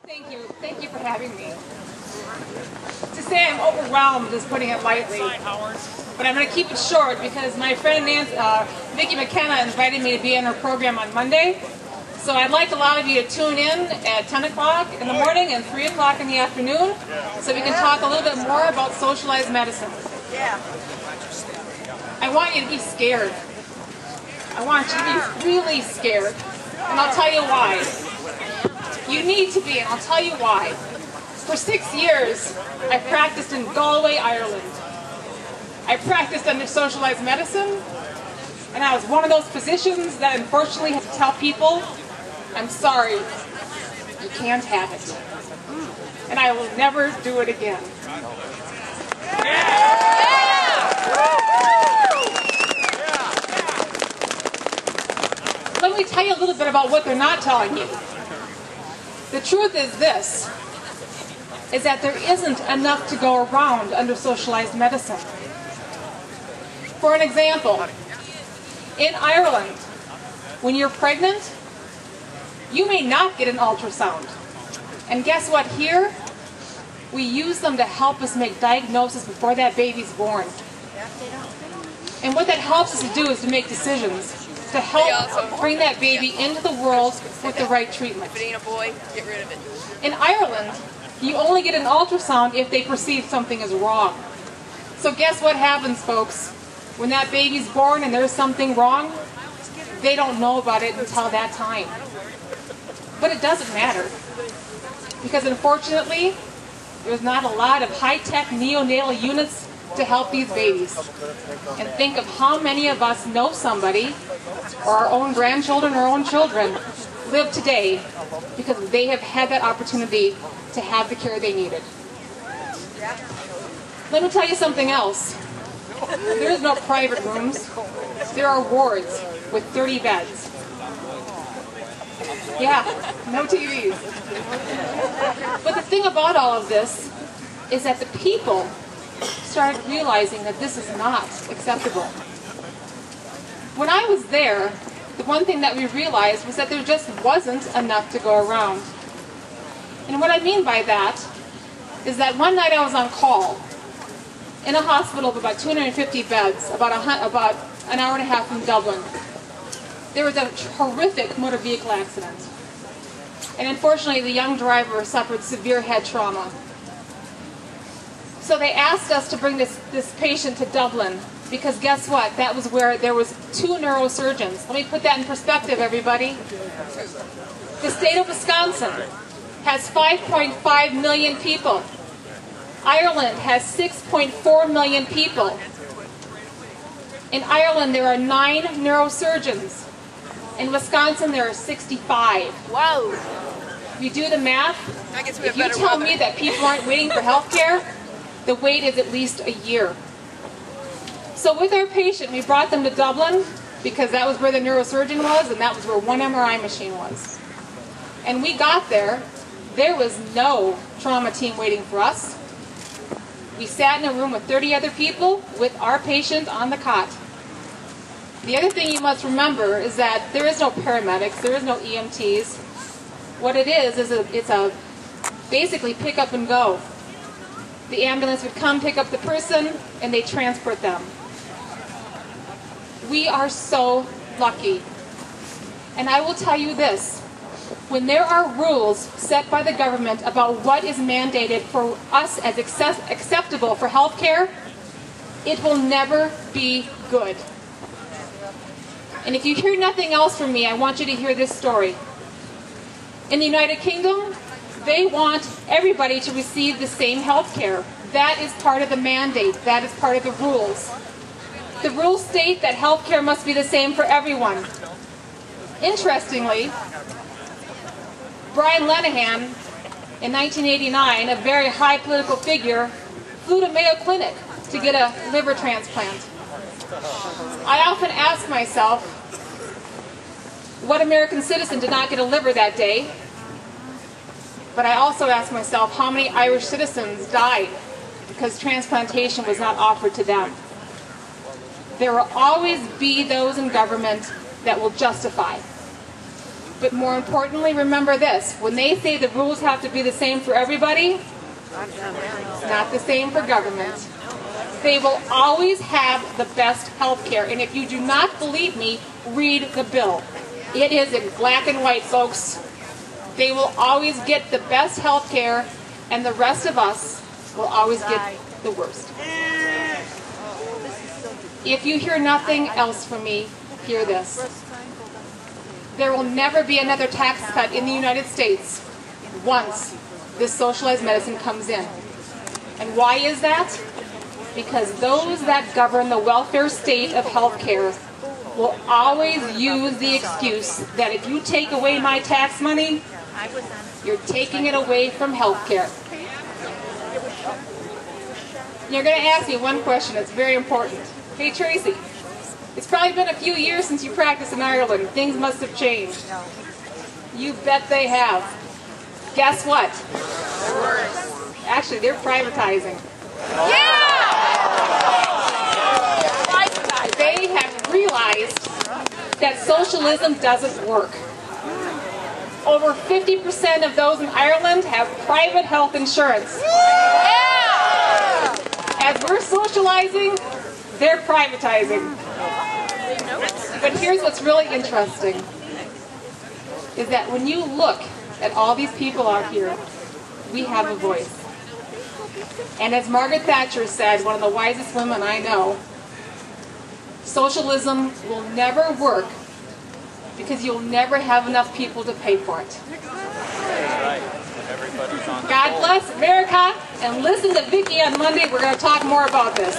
Thank you for having me. To say I'm overwhelmed is putting it lightly, but I'm going to keep it short because my friend Vicki McKenna invited me to be in her program on Monday. So I'd like a lot of you to tune in at 10 o'clock in the morning and 3 o'clock in the afternoon so we can talk a little bit more about socialized medicine. I want you to be scared. I want you to be really scared, and I'll tell you why. You need to be, and I'll tell you why. For 6 years, I practiced in Galway, Ireland. I practiced under socialized medicine, and I was one of those physicians that unfortunately had to tell people, I'm sorry, you can't have it. And I will never do it again. Let me tell you a little bit about what they're not telling you. The truth is this, is that there isn't enough to go around under socialized medicine. For an example, in Ireland, when you're pregnant, you may not get an ultrasound. And guess what? Here, we use them to help us make diagnoses before that baby's born. And what that helps us to do is to make decisions, to help bring that baby into the world with the right treatment. If it ain't a boy, get rid of it. In Ireland, you only get an ultrasound if they perceive something is wrong. So guess what happens, folks? When that baby's born and there's something wrong, they don't know about it until that time. But it doesn't matter, because unfortunately, there's not a lot of high-tech neonatal units to help these babies. And think of how many of us know somebody, or our own grandchildren or our own children, live today because they have had that opportunity to have the care they needed. Let me tell you something else. There is no private rooms. There are wards with 30 beds. Yeah, no TVs. But the thing about all of this is that the people started realizing that this is not acceptable. When I was there, the one thing that we realized was that there just wasn't enough to go around. And what I mean by that is that one night I was on call in a hospital of about 250 beds, about an hour and a half from Dublin. There was a horrific motor vehicle accident. And unfortunately, the young driver suffered severe head trauma. So they asked us to bring this patient to Dublin, because guess what? That was where there was 2 neurosurgeons. Let me put that in perspective, everybody. The state of Wisconsin has 5.5 million people. Ireland has 6.4 million people. In Ireland, there are 9 neurosurgeons. In Wisconsin, there are 65. Wow. If you do the math, I guess we have if you better tell weather. me that people aren't waiting for health care, the wait is at least a year. So with our patient, we brought them to Dublin because that was where the neurosurgeon was and that was where one MRI machine was. And we got there. There was no trauma team waiting for us. We sat in a room with 30 other people with our patient on the cot. The other thing you must remember is that there is no paramedics, there is no EMTs. What it is it's a basically pick up and go. The ambulance would come, pick up the person, and they transport them. We are so lucky. And I will tell you this, when there are rules set by the government about what is mandated for us as acceptable for health care, it will never be good. And if you hear nothing else from me, I want you to hear this story. In the United Kingdom, they want everybody to receive the same health care. That is part of the mandate. That is part of the rules. The rules state that health care must be the same for everyone. Interestingly, Brian Lenihan, in 1989, a very high political figure, flew to Mayo Clinic to get a liver transplant. I often ask myself, what American citizen did not get a liver that day? But I also ask myself, how many Irish citizens died because transplantation was not offered to them? There will always be those in government that will justify. But more importantly, remember this. When they say the rules have to be the same for everybody, it's not the same for government. They will always have the best health care. And if you do not believe me, read the bill. It is in black and white, folks. They will always get the best health care, and the rest of us will always get the worst. If you hear nothing else from me, hear this. There will never be another tax cut in the United States once this socialized medicine comes in. And why is that? Because those that govern the welfare state of health care will always use the excuse that if you take away my tax money, you're taking it away from health care. You're going to ask me one question that's very important. Hey, Tracy, it's probably been a few years since you practiced in Ireland. Things must have changed. You bet they have. Guess what? Actually, they're privatizing. Yeah! They have realized that socialism doesn't work. Over 50% of those in Ireland have private health insurance. As we're socializing, they're privatizing. But here's what's really interesting, is that when you look at all these people out here, we have a voice. And as Margaret Thatcher said, one of the wisest women I know, socialism will never work because you'll never have enough people to pay for it. God bless America, and listen to Vicki on Monday. We're going to talk more about this.